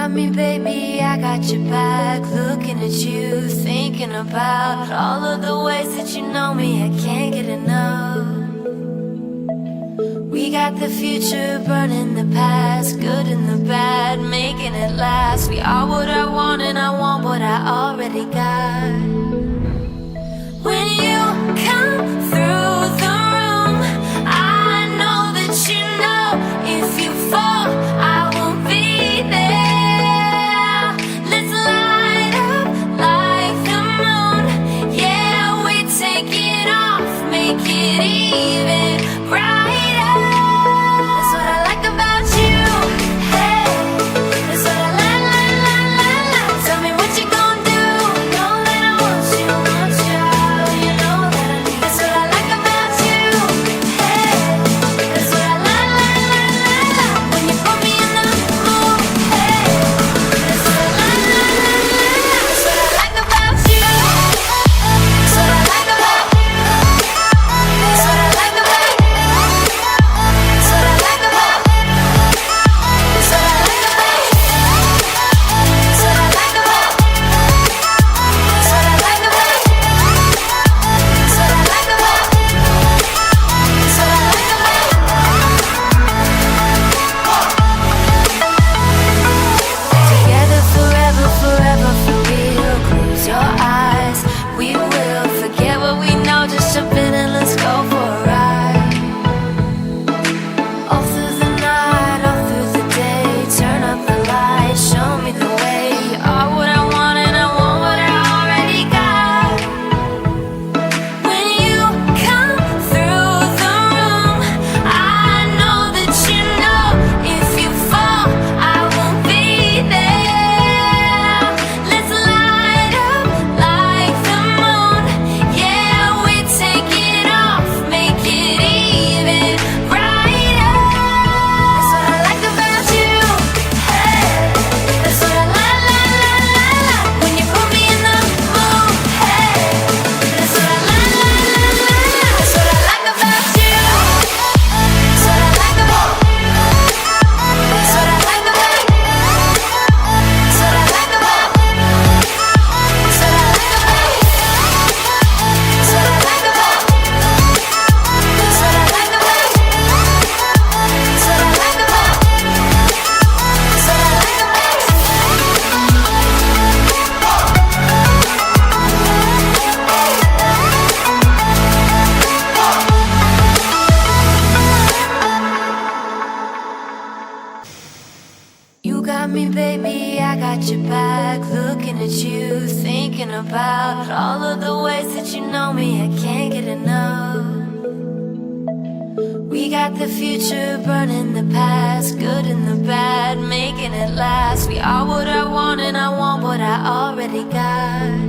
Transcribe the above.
got me, baby, I got your back. Looking at you, thinking about all of the ways that you know me, I can't get enough. We got the future burning the past, good and the bad, making it last. We are what I want and I want what I already got. When you come through the room, I know that you know if you fall, I will be there. Let's light up like the moon. Yeah, we take it off, make it even brighter. That's what I like about you. Hey, that's what I like. Tell me what you gonna do. Know that I want you, you know that I need. That's what I like about you. Hey, that's what I like. When you put me in the mood. Hey, that's what I like. That's what I like about you. That's what I like about you. That's what I like about you. That's what I like about you. That's what I like about you. That's what I like about you. That's what I like about you. That's what I like about you. That's what I like about you. Together forever, forever for real. Close your eyes, we will forget what we know. Just jump in and let's go for a ride. All through the night, all through the day. Turn up the light, show me the way. You are what I want and I want what I already got. When you come through the room, I know that you know if you fall, I won't be there. Let's light up like the moon. Yeah, we take it off, make it even brighter. That's what I like about you. Hey, that's what I like. When you put me in the mood. Hey, that's what I like. That's what I like about you. That's what I like about you. That's what I like about you. That's what I like about you. That's what I like about you. That's what I like about you. That's what I like about you. That's what I like about you. That's what I like about you. You got me, baby, I got your back. Looking at you, thinking about all of the ways that you know me, I can't get enough. We got the future burning the past, good and the bad, making it last. We are what I want and I want what I already got.